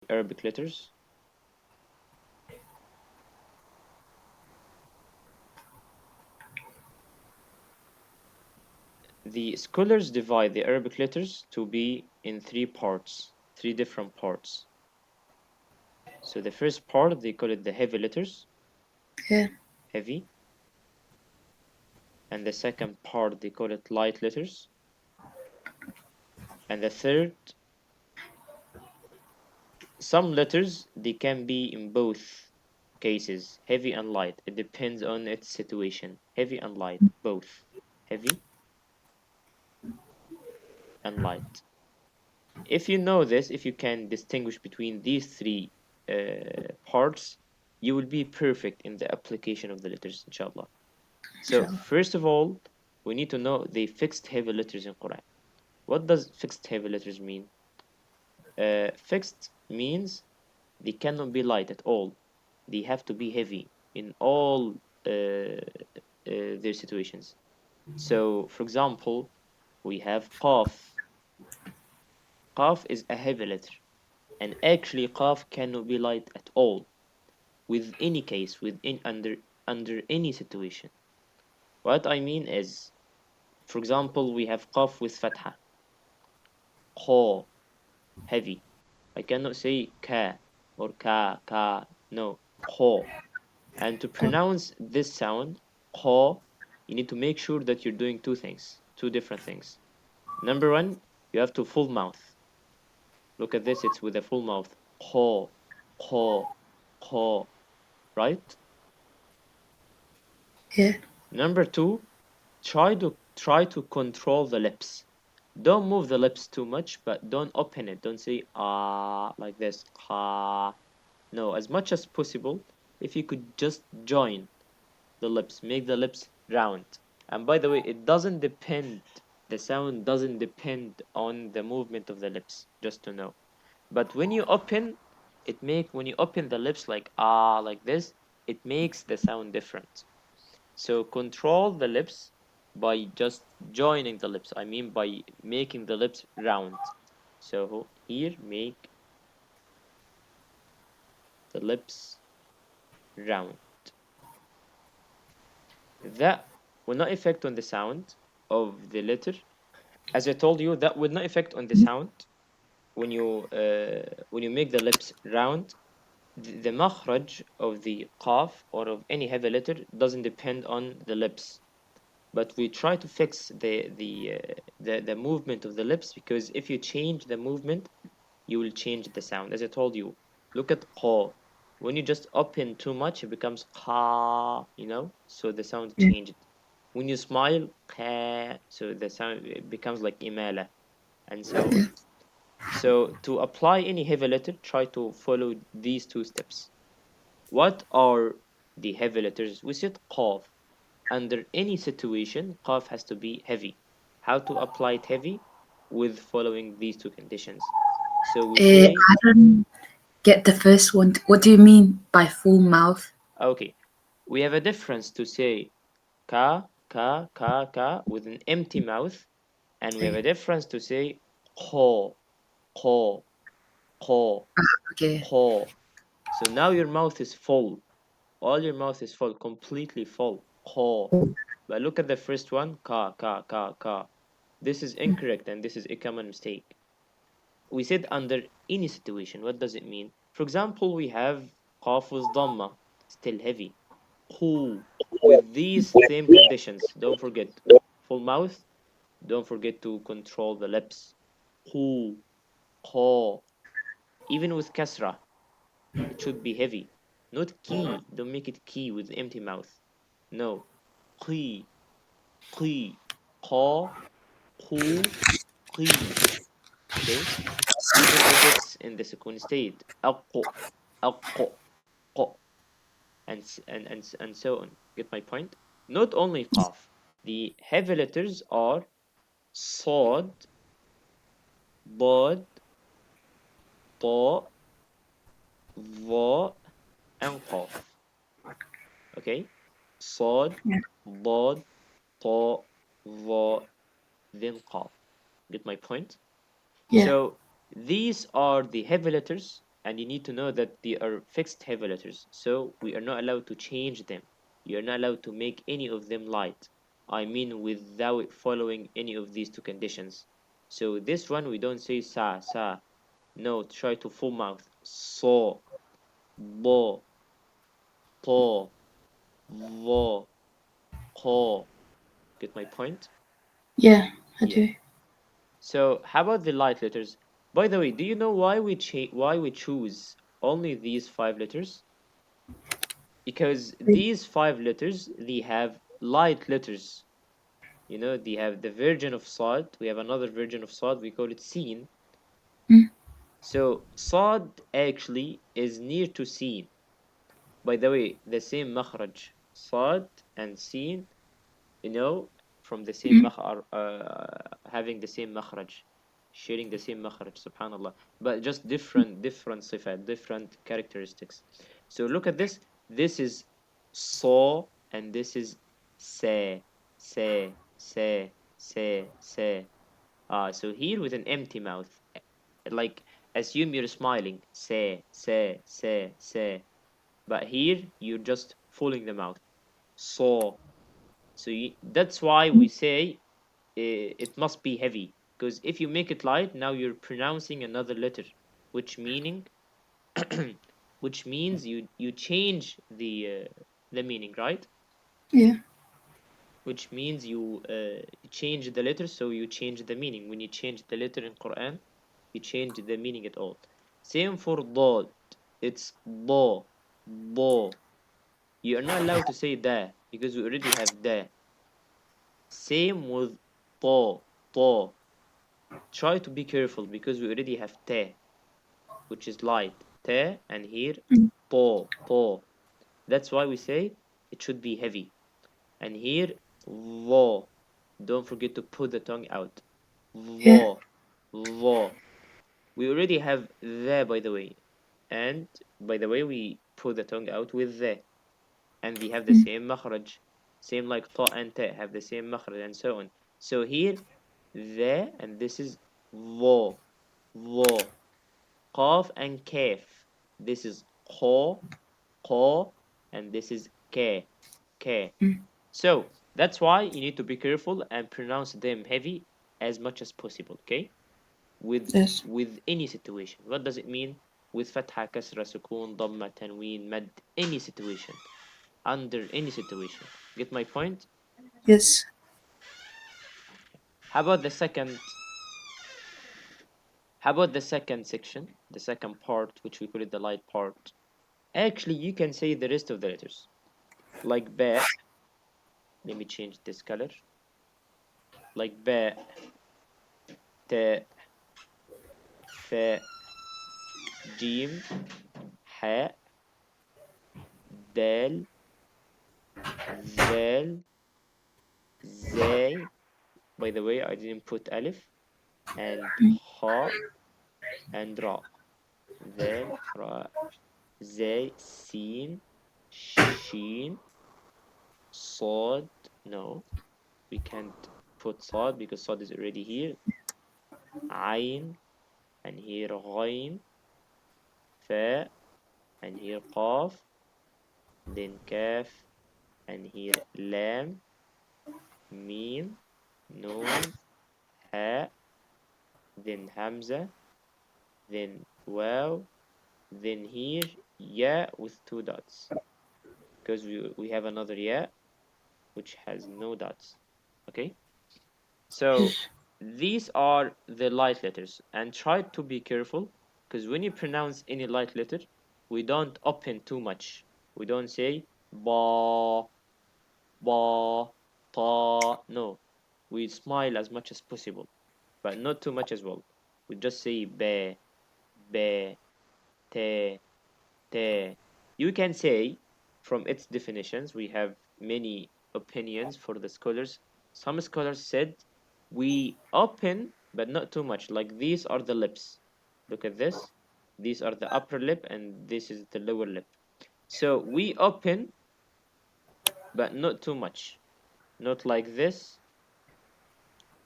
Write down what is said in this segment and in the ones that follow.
Arabic letters? The scholars divide the Arabic letters to be in three parts, three different parts. So the first part, they call it the heavy letters, Yeah. heavy. And the second part, they call it light letters. And the third, some letters, they can be in both cases, heavy and light. It depends on its situation. Heavy and light, both. Heavy and light. If you know this, if you can distinguish between these three parts, you will be perfect in the application of the letters, inshallah. So, Inshallah. first of all, we need to know the fixed heavy letters in Quran. What does fixed heavy letters mean? Fixed means they cannot be light at all. They have to be heavy in all their situations. So, for example, we have qaf. Qaf is a heavy letter, and actually qaf cannot be light at all, with any case, within under any situation. What I mean is, for example, we have qaf with fatha, qa, heavy. I cannot say ka or ka. No, qa. And to Oh, pronounce this sound, qa, you need to make sure that you're doing two things, two different things. Number one, you have to full mouth. Look at this, it's with a full mouth. Qa, qa, qa, right? yeah. Number two, try to control the lips. Don't move the lips too much, but don't open it. Don't say ah like this. Ah. No, as much as possible, if you could just join the lips, make the lips round. And by the way, the sound doesn't depend on the movement of the lips, just to know. But when you open the lips like ah, like this, it makes the sound different. So control the lips by just joining the lips. I mean by making the lips round. So here, make the lips round. That will not affect on the sound of the letter. As I told you, that will not affect on the sound when you make the lips round. The makhraj of the qaf or of any heavy letter doesn't depend on the lips, but we try to fix the movement of the lips, because if you change the movement, you will change the sound. As I told you, look at qa. When you just open too much, it becomes qa, so the sound Yeah. changed. When you smile, qa, so the sound it becomes like imala, and so Yeah. on. So to apply any heavy letter, try to follow these two steps. What are the heavy letters? We said qaf. Under any situation, qaf has to be heavy. How to apply it heavy? With following these two conditions. So we say, I don't get the first one. What do you mean by full mouth? okay, we have a difference to say ka with an empty mouth, and we have Okay. a difference to say kho, kho, kho, Okay. kho. So now your mouth is full. All your mouth is full, completely full. Kho. But look at the first one, ka. This is incorrect, and this is a common mistake. We said under any situation. What does it mean? For example, we have qaf with dhamma, still heavy. Khu, with these same conditions. Don't forget, full mouth. Don't forget to control the lips. Khu, kha. Even with kasra, it should be heavy. Not ki. Don't make it ki with empty mouth. No. Qi, qi, qa, khu, qi. Okay? Even if it's in the second state. Aqu, aqu, qa, and so on. Get my point? Not only qaf. The heavy letters are صاد, ضاد, طاء, ظاء, and قاف. Okay? صاد, Yeah. ضاد, طاء, ظاء, then قاف. Get my point? Yeah. So these are the heavy letters. and you need to know that they are fixed heavy letters, so we are not allowed to change them. You're not allowed to make any of them light. I mean, without following any of these two conditions. So this one we don't say sa. No, try to full mouth. So, bo, po, vo, ko. Get my point? Yeah, I Yeah. do. So how about the light letters? By the way, do you know why we choose only these 5 letters? Because these 5 letters, they have light letters. You know, they have the version of Sad. We have another version of Sad. We call it Sin. Mm. So Sad actually is near to Sin. By the way, the same makhraj, Sad and Sin, you know, from the same Mm. makhraj, having the same makhraj, sharing the same makhraj, subhanallah, but just different sifat, different characteristics. So look at this. This is saw, and this is say, say. So here with an empty mouth, like assume you're smiling, say. But here you're just fooling the mouth, saw. So that's why we say it must be heavy, because if you make it light, now you're pronouncing another letter, which meaning which means you change the meaning, right? Yeah. Which means you change the letter, so you change the meaning. When you change the letter in Quran, you change the meaning at all. Same for dad. It's bo. You are not allowed to say da because we already have da. Same with to. Try to be careful because we already have te, which is light. Te, and here Mm. po. That's why we say it should be heavy. And here vo. Don't forget to put the tongue out. Yeah. Vo. We already have the, by the way. And by the way, we put the tongue out with the. And they have the Mm. same makhraj. Same like ta and te have the same makhraj and so on. So here, the, and this is vo. Vo. Qaf and kaf. This is qa, and this is ka. Mm. So that's why you need to be careful and pronounce them heavy as much as possible, okay? With Yes. with any situation. What does it mean? With fatha, kasra, sukun, dhamma, tanween, mad, any situation. Under any situation. Get my point? Yes. How about the second how about the second section, the second part, which we call it the light part? Actually, you can say the rest of the letters. Like ba, let me change this color. Like ba, ta, fa, jim, ha, dal, zal, zay. By the way, I didn't put alif, and ha and ra. Zal, ra, zay, sin, sheen, sod. No, we can't put sod because sod is already here. Ain, and here ghain, fa, and here qaf, then kaf, and here lam, mim, noon, ha, then hamza, then wow, then here ya with 2 dots, because we have another ya which has no dots. Okay, so Yes. these are the light letters, and try to be careful because when you pronounce any light letter, we don't open too much. We don't say ba, ba, ta. No, we smile as much as possible, but not too much as well. We just say be, be, te, te. You can say from its definitions, we have many opinions for the scholars. Some scholars said we open, but not too much. Like these are the lips. Look at this. These are the upper lip, and this is the lower lip. So we open, but not too much. Not like this,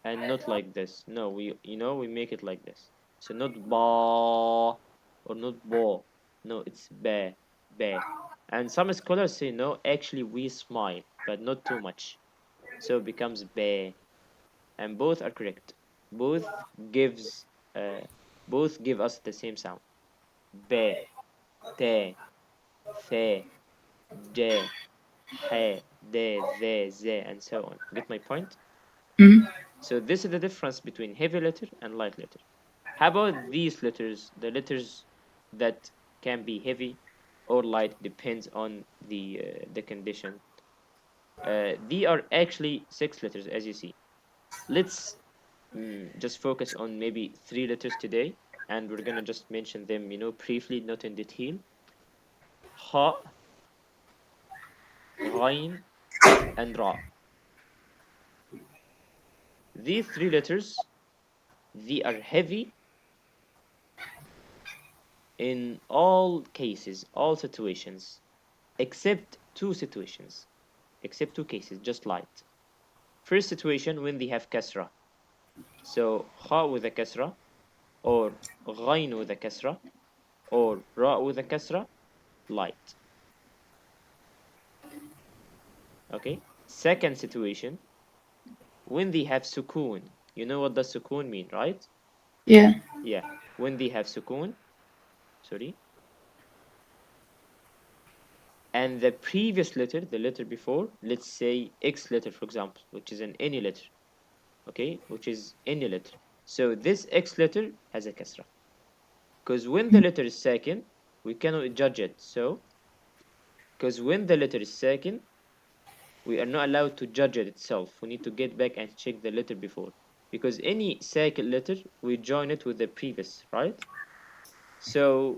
and not like this. No, we make it like this. So not ba, or not bo. No, it's ba, ba. And some scholars say no, actually we smile, but not too much. So it becomes ba. And both are correct. Both gives uh, both give us the same sound. Ba, te, the, de, he, de, the, and so on. Get my point? Mm. So this is the difference between heavy letter and light letter. How about these letters? The letters that can be heavy or light depends on the condition. They are actually six letters, as you see. Let's just focus on maybe three letters today, and we're gonna just mention them, briefly, not in detail. Ha, ghain, and ra. These three letters, they are heavy in all cases, all situations, except two situations, except two cases, just light. First situation when they have kasra. So kha with a kasra, or ghain with a kasra, or ra with a kasra, light. Okay. Second situation when they have sukoon. You know what does sukoon mean, right? Yeah. Yeah. When they have sukoon, sorry, and the previous letter, the letter before, let's say X letter, for example, which is an any letter, okay, which is any letter. So this X letter has a kasra. Because when the letter is sakin, we cannot judge it. So, because when the letter is sakin, we are not allowed to judge it itself. We need to get back and check the letter before. Because any sakin letter, we join it with the previous, right? So,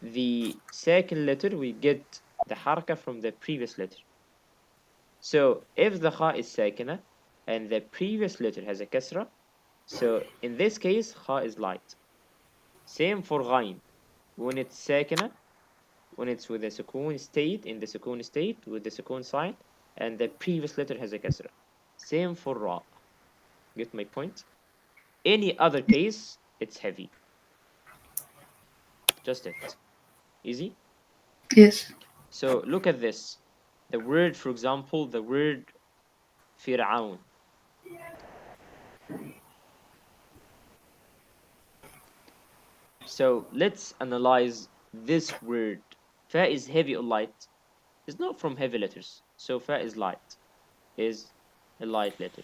the second letter, we get the haraka from the previous letter. So, if the kha is sakina and the previous letter has a kasra, so in this case, kha is light. Same for ghain. When it's sakina, when it's with the sukoon state, in the sukoon state, with the sukoon sign, and the previous letter has a kasra. Same for ra. Get my point? Any other case, it's heavy. Just it. Easy? Yes. So look at this. The word, for example, the word Fir'aun. So let's analyze this word. Fa is heavy or light? It's not from heavy letters. So fa is light. Is a light letter.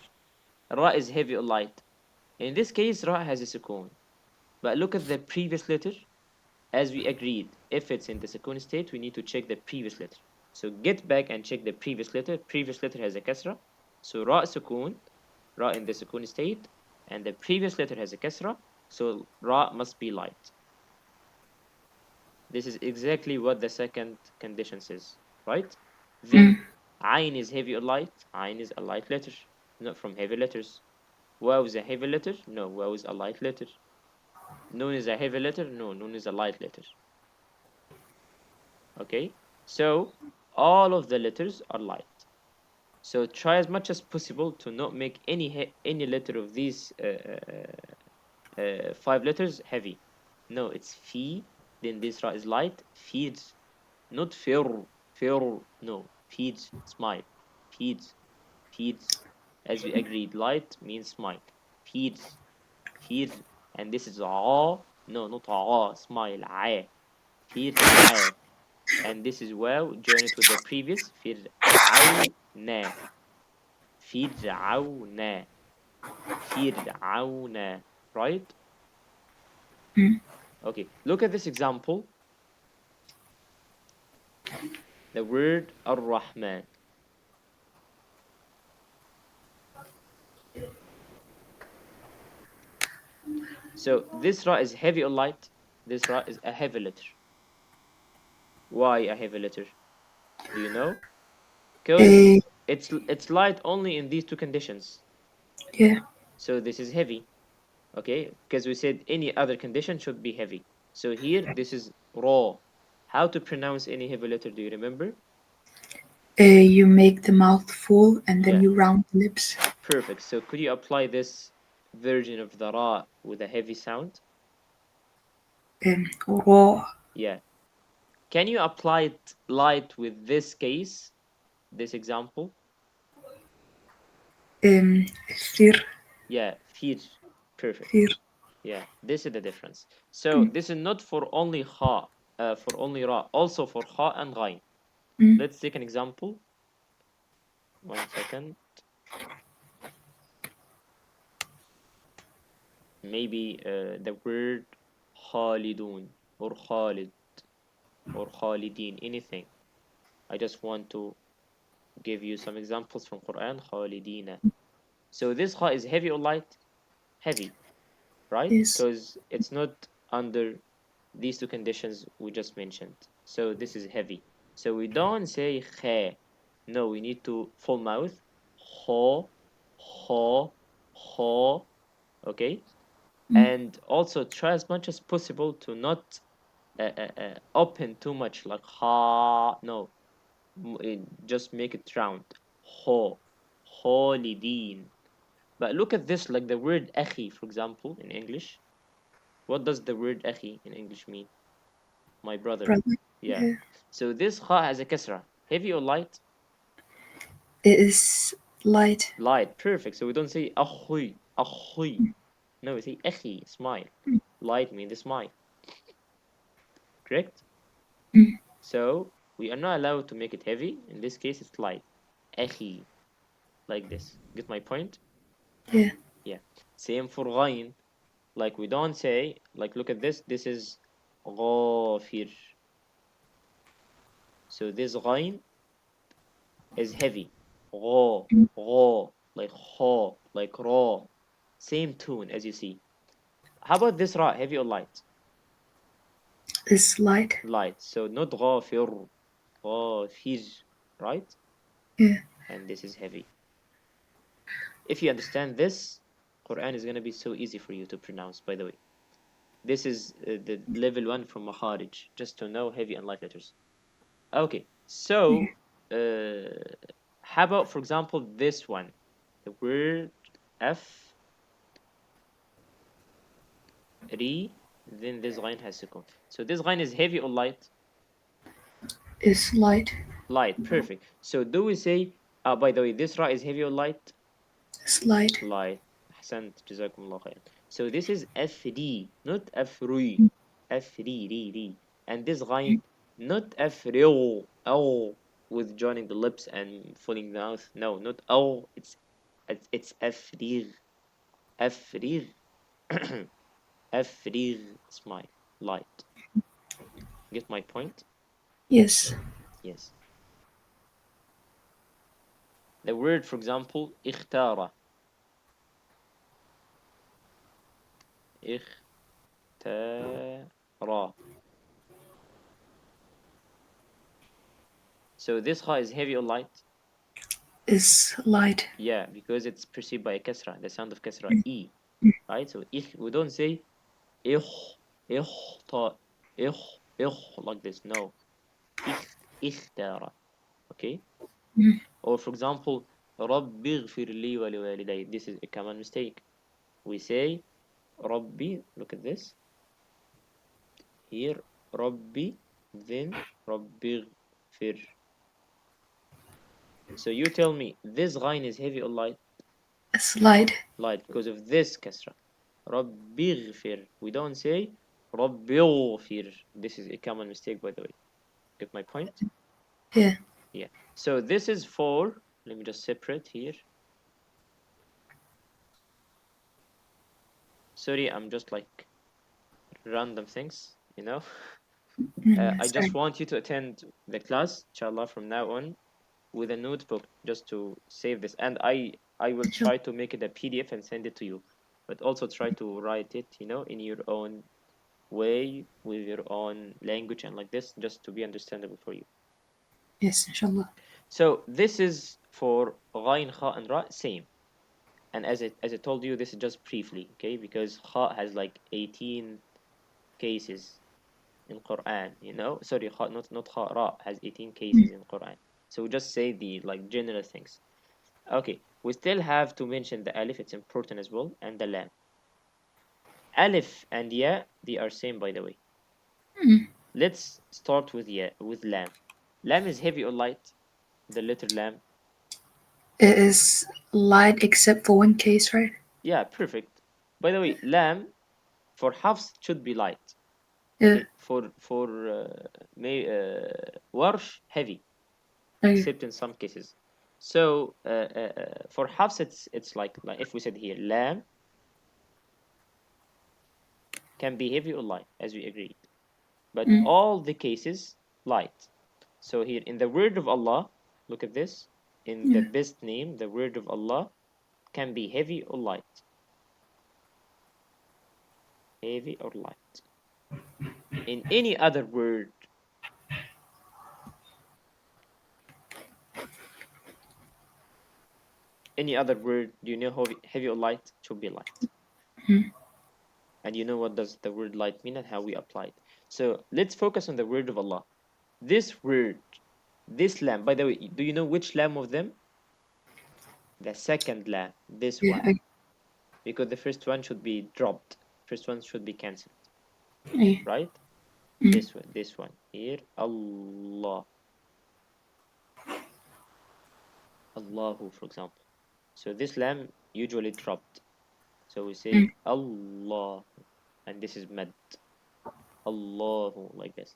Ra is heavy or light? In this case, Ra has a sukoon. But look at the previous letter. As we agreed, if it's in the sukoon state, we need to check the previous letter. So get back and check the previous letter. Previous letter has a kasra. So Ra sukoon, Ra in the sukoon state, and the previous letter has a kasra. So Ra must be light. This is exactly what the second condition says, right? Then Ain is heavy or light? Ain is a light letter, not from heavy letters. Waw is a heavy letter? No, Waw is a light letter. Nun is a heavy letter? No, Nun is a light letter. Okay, so all of the letters are light. So try as much as possible to not make any letter of these five letters heavy. No, it's fi. Then this ra is light. Feeds, not fir. Fir. No, feeds. Smile. Feeds. Feeds. As we agreed, light means smile. Feeds. Feeds. And this is ah. No, not ah. Smile. Ah. Feeds. Ah. And this is wow, join it with the previous فرعون فرعون فرعون, right? Okay, look at this example. The word Ar-Rahman. So this ra is heavy or light? This ra is a heavy letter. Why a heavy letter? Do you know? Because Uh, it's light only in these two conditions. yeah. So this is heavy. Okay, because we said any other condition should be heavy. So here this is raw. How to pronounce any heavy letter? Do you remember? You make the mouth full and then Yeah, you round the lips. perfect. So could you apply this version of the ra with a heavy sound? Raw. Yeah. Can you apply it light with this case, this example? Fir. Yeah, fear. Perfect. Fir. Yeah, this is the difference. So this is not for only ha, for only ra, also for ha and ghain. Let's take an example. 1 second. Maybe the word khalidun or khalid or khalidin, anything. I just want to give you some examples from Quran. Khalidina. So this ha is heavy or light? Heavy, right? Yes. Because it's not under these two conditions we just mentioned. So this is heavy. So we don't say kha. No, we need to full mouth. Kha, kha, kha. Okay? And also try as much as possible to not open too much, like ha. No, just make it round. Kha, khalidin. But look at this, like the word akhi, for example, in English. What does the word akhi in English mean? My brother. Brother. Yeah. Yeah. So this kha has a kasra. Heavy or light? It is light. Light. Perfect. So we don't say akhui, akhui. No, we say akhi, smile. Light means the smile. Correct? So we are not allowed to make it heavy. In this case, it's light. Akhi. Like this. Get my point? Yeah. Yeah. Same for ghain. Like we don't say, like look at this. This is ghafir. So this ghain is heavy. Gha, gha, like ha, like raw. Same tune as you see. How about this ra? Heavy or light? It's light. Light. So not ghafir, ghafir, right? Yeah. And this is heavy. If you understand this, Quran is gonna be so easy for you to pronounce. By the way, this is the level 1 from Makharij, just to know heavy and light letters. Okay. So, how about for example this one, the word F Ri, then this ghain has sukun. So this ghain is heavy or light? It's light. Light, perfect. So do we say, by the way, this ra is heavy or light? It's light. Light. Ahsant, jazakumullah khair. So this is F-D, not F-Ri. F-Ri, Ri, Ri. And this ghain, not F-Ri, oh, with joining the lips and filling the mouth. No, not oh, it's F-Ri, F-Ri, F-Ri, smile, light. Get my point? Yes. Yes. The word, for example, ikhtara. Ikhtara. So this kha is heavy or light? It's light. Yeah, because it's perceived by a kasra, the sound of kasra, e. Right? So we don't say ikh, ikhta, like this. No. Ikhtara. Okay? Or for example, Rabbi ighfir li wa liwaliday. This is a common mistake. We say Rabbi, look at this. Here, Rabbi, then Rabbi ighfir. So you tell me, this ghain is heavy or light? It's light. Light, because of this kasra. Rabbi ighfir. We don't say Rabbi ighfir. This is a common mistake, by the way. Get my point? Yeah. Yeah. So this is for, let me just separate here. Sorry, I'm just like random things, you know. I just want you to attend the class, inshallah, from now on with a notebook just to save this. And I will try to make it a PDF and send it to you. But also try to write it, you know, in your own way, with your own language and like this, just to be understandable for you. Yes, inshallah. So this is for ghain, kha, and ra, same. And as I told you, this is just briefly, okay? Because kha has like 18 cases in Quran, you know. Sorry, kha, not kha, ra has 18 cases in Quran. So we just say the like general things. Okay, we still have to mention the alif. It's important as well, and the lam. Alif and ya, they are same by the way. Let's start with lam. Lam is heavy or light? The letter lam. It is light except for one case, right? Yeah, perfect. By the way, lam for Hafs should be light. Yeah. Okay, for warsh heavy, Okay. except in some cases. So for Hafs, it's like if we said here, lam can be heavy or light, as we agreed. But all the cases light. So here in the word of Allah, look at this. In the Yeah. best name, the word of Allah can be heavy or light. Heavy or light. In any other word, do you know heavy or light? Should be light. And you know what does the word light mean and how we apply it. So let's focus on the word of Allah. This word, this lamb, by the way, do you know which lamb of them? The second lamb, this Yeah. one. Because the first one should be dropped. First one should be cancelled. Yeah. Right? This one. Here, Allah. Allahu, for example. So this lamb usually dropped. So we say Allah. And this is mad. Allahu, like this.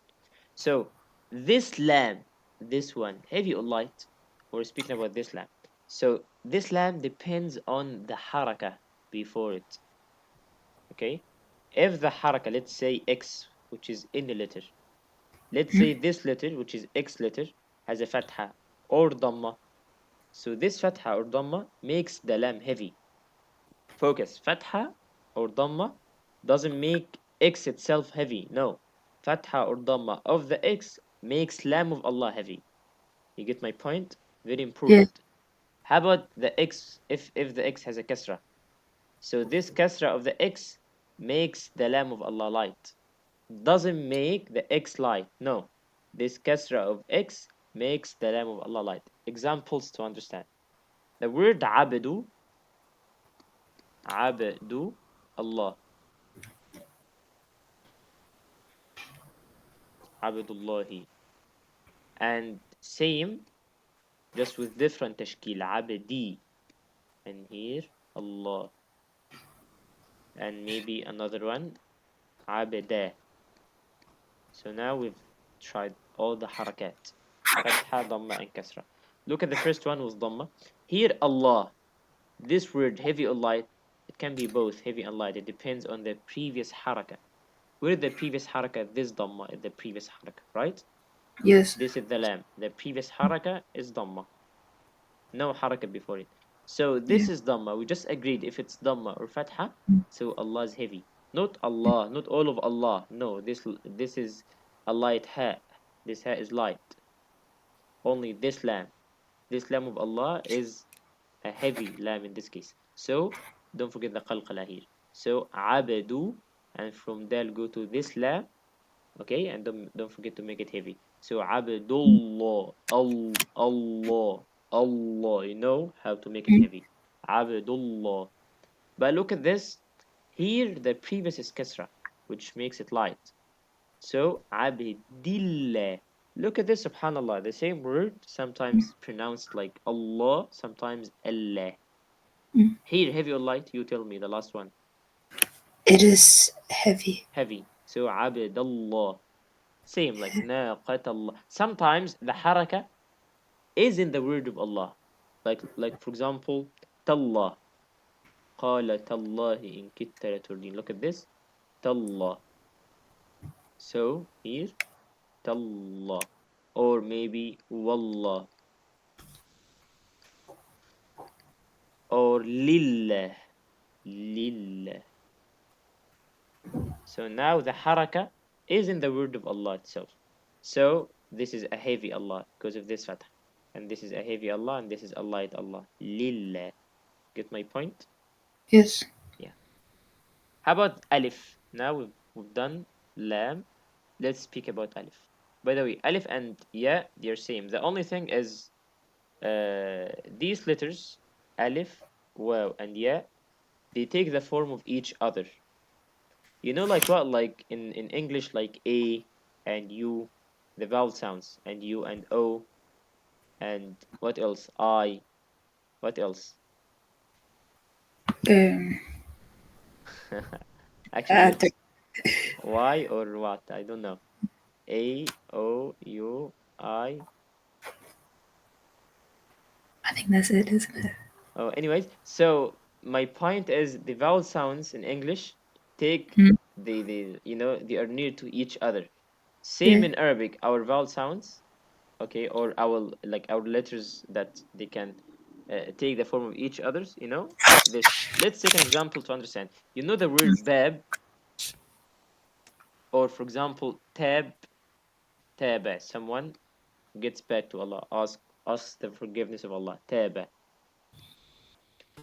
So this lamb, this one, heavy or light? We're speaking about this lamb. So this lamb depends on the haraka before it. Okay? If the haraka, let's say X, which is in the letter, let's say this letter, which is X letter, has a fatha or dhamma. So this fatha or dhamma makes the lam heavy. Focus. Fatha or dhamma doesn't make X itself heavy. No. Fatha or dhamma of the X makes lam of Allah heavy. You get my point? Very Yeah. important. How about the X if the X has a kasra? So this kasra of the X makes the lam of Allah light. Doesn't make the X light. No. This kasra of X makes the lam of Allah light. Examples to understand. The word abdu, Allah. Abdullahi. And same, just with different tashkil. Abdi. And here, Allah. And maybe another one, abda. So now we've tried all the harakat. Fatha, dhamma, and kasra. Look at the first one was dhamma. Here, Allah. This word, heavy or light, it can be both heavy and light. It depends on the previous haraka. Where is the previous haraka? This dhamma is the previous haraka, right? Yes. This is the lam. The previous haraka is dhamma. No haraka before it. So this is dhamma. We just agreed if it's dhamma or fatha, so Allah is heavy. Not Allah, not all of Allah. No, this is a light ha. This ha is light. Only this lam. This lam of Allah is a heavy lam in this case. So don't forget the qalqala here. So abadu, and from there go to this lam, okay, and don't forget to make it heavy. So abdullah, Allah, Allah. You know how to make it heavy. Abdullah. But look at this. Here the previous is kasra, which makes it light. So abdillah. Look at this, subhanallah. The same word, sometimes pronounced like Allah, sometimes Allah. Here, heavy or light? You tell me the last one. It is heavy. Heavy. So abdallah. Same like naqat Allah. Sometimes the haraka is in the word of Allah. Like for example, tallah. قال تالله إن كدت لتردين. Look at this. Tallah. So here, tallah. Or maybe wallah. Or lillah. Lillah. So now the haraka is in the word of Allah itself. So this is a heavy Allah because of this fatah. And this is a heavy Allah and this is a light Allah. Lillah. Get my point? Yes. Yeah. How about alif? Now we've done lam. Let's speak about alif. By the way, alif and ya, they're same. The only thing is these letters, alif, waw, and ya, they take the form of each other. You know, like what? Like in English, like A, and U, the vowel sounds, and U and O, and what else? I. What else? Actually, I it's Y or what? I don't know. A, O, U, I. think that's it, isn't it? Oh, anyways, so my point is the vowel sounds in English take Mm. they are near to each other. Same Yeah. in Arabic, our vowel sounds, okay, or our letters that they can take the form of each others, like this. Let's take an example to understand. You know the word bab, or for example, taba. Someone gets back to Allah, ask the forgiveness of Allah. Taba.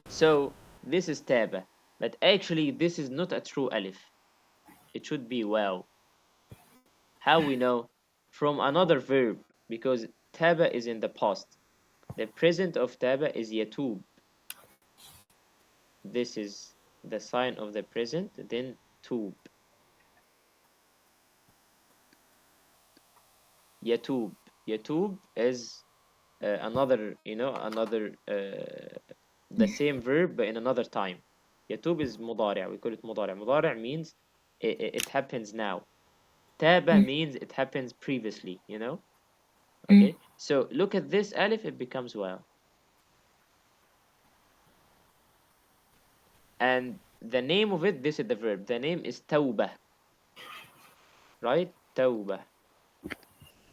So this is taba, but actually this is not a true alif. It should be waw. How we know? From another verb, because taba is in the past. The present of taba is yatub. This is the sign of the present, then tub. Yatub. Yatub is the same verb but in another time. Yatub is mudari'. We call it mudari'. Mudari' means it happens now. Taba Mm. means it happens previously. Mm. Okay, so look at this alif, it becomes well. And the name of it, this is the verb. The name is tawbah, right? Tawbah.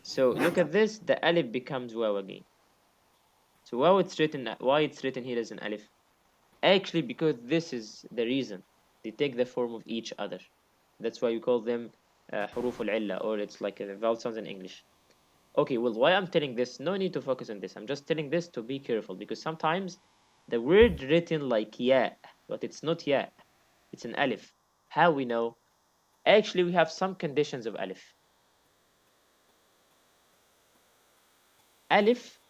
So look at this, the alif becomes waw again. So why it's written here as an alif? Actually, because this is the reason. They take the form of each other. That's why we call them huruf al-illa, or it's like vowel sounds in English. Okay, well, why I'm telling this, no need to focus on this. I'm just telling this to be careful, because sometimes the word written like ya, but it's not ya, it's an alif. How we know? Actually, we have some conditions of alif. Alif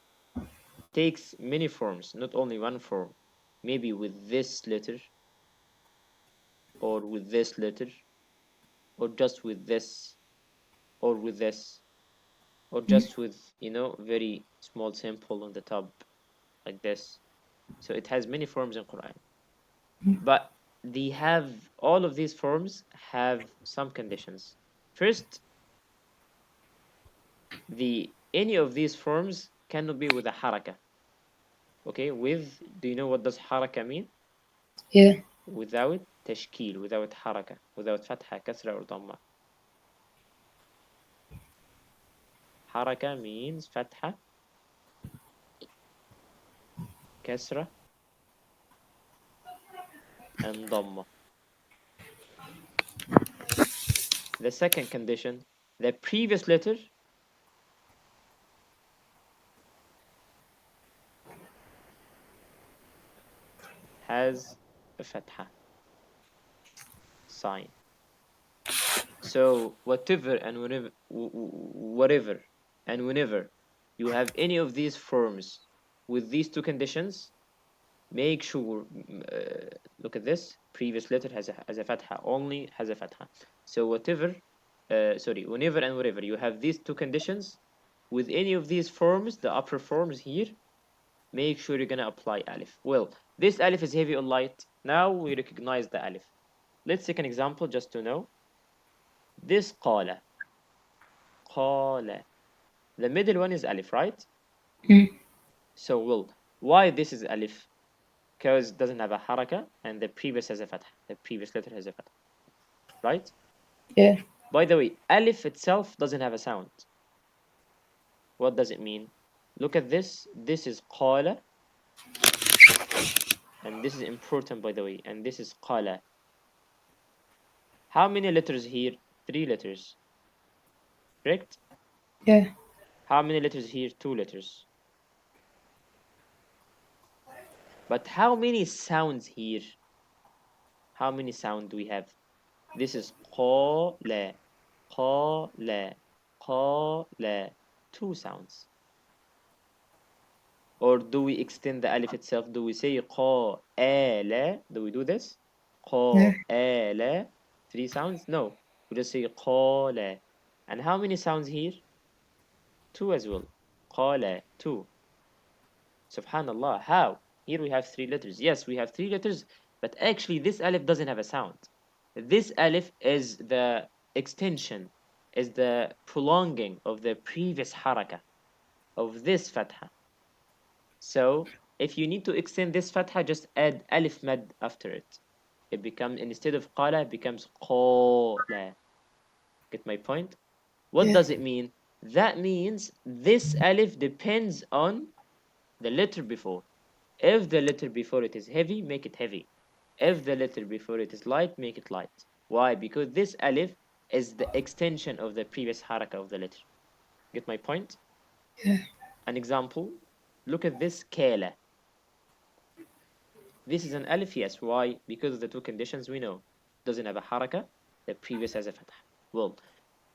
takes many forms, not only one form. Maybe with this letter, or with this letter, or just with this, or with this, or Mm. just with, very small simple on the top, like this. So it has many forms in Quran. But they have all of these forms have some conditions. First, the any of these forms cannot be with a haraka. Okay, do you know what does haraka mean? Yeah. Without tashkil, without haraka, without fatha, kasra, or dhamma. Haraka means fatha, kasra, and dhamma. The second condition, the previous letter has a fatha sign. So whatever and whatever and whenever you have any of these forms with these two conditions, make sure, look at this, previous letter has a fatha, only has a fatha. So whenever and wherever you have these two conditions with any of these forms, the upper forms here, make sure you're gonna apply alif. Well, this alif is heavy or light. Now we recognize the alif. Let's take an example just to know. This qala. Qala. The middle one is alif, right? Mm. So, well, why this is alif? Because it doesn't have a haraka and the previous has a fatha. The previous letter has a fatha, right? Yeah. By the way, alif itself doesn't have a sound. What does it mean? Look at this. This is qala, and this is important, by the way, and this is qala. How many letters here? 3 letters, correct? Yeah. How many letters here? 2 letters. But how many sounds here? How many sound do we have? This is qala, qala, qala. 2 sounds. Or do we extend the alif itself? Do we say qala? Do we do this? Yeah. Qala. 3 sounds? No. We just say qala. And how many sounds here? 2 as well. قال 2. Subhanallah. How? Here we have 3 letters. Yes, we have 3 letters, but actually this alif doesn't have a sound. This alif is the extension, is the prolonging of the previous haraka of this fatha. So if you need to extend this fatha, just add alif mad after it. It becomes, instead of qala, it becomes qala. Get my point? What Yeah. does it mean? That means this alif depends on the letter before. If the letter before it is heavy, make it heavy. If the letter before it is light, make it light. Why? Because this alif is the extension of the previous haraka of the letter. Get my point? Yeah. An example, look at this kala. This is an alif, yes. Why? Because of the two conditions we know. Doesn't have a haraka, the previous has a fatah. Well,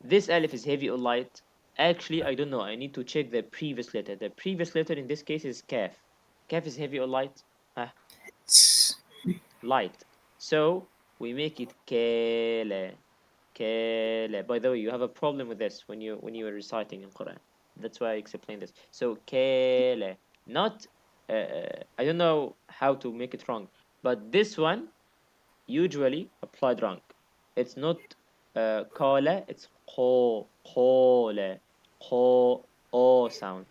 this alif is heavy or light? Actually, I don't know. I need to check the previous letter. The previous letter in this case is kaf. Kaf is heavy or light? Ah, It's light. So we make it kele. Kele. By the way, you have a problem with this when you are reciting in Quran. That's why I explained this. So kele, not I don't know how to make it wrong, but this one usually applied wrong. It's not kala, it's kole, ko o sound.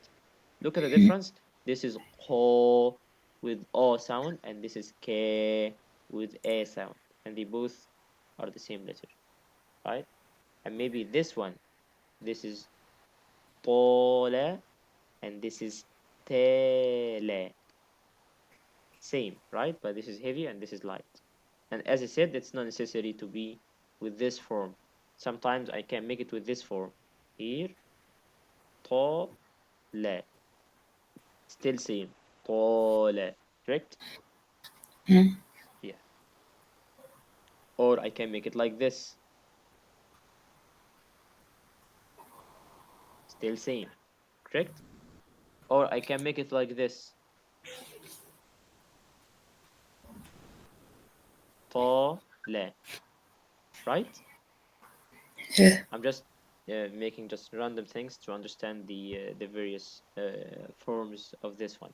Look at the difference. This is ko with o sound, and this is ke with a sound, and they both are the same letter, right? And maybe this one, this is طول, and this is تال. Same, right? But this is heavy and this is light. And as I said, it's not necessary to be with this form. Sometimes I can make it with this form. Here, طول. Still same. طول. Correct? mm, Yeah. Or I can make it like this. Still same. Correct? Or I can make it like this. طول. Right? yeah. I'm just making just random things to understand the various forms of this one.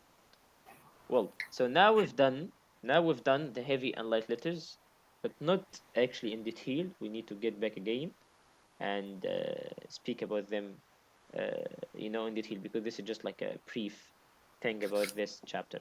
Well, so now we've done the heavy and light letters, but not actually in detail. We need to get back again and speak about them, in detail, because this is just like a brief thing about this chapter.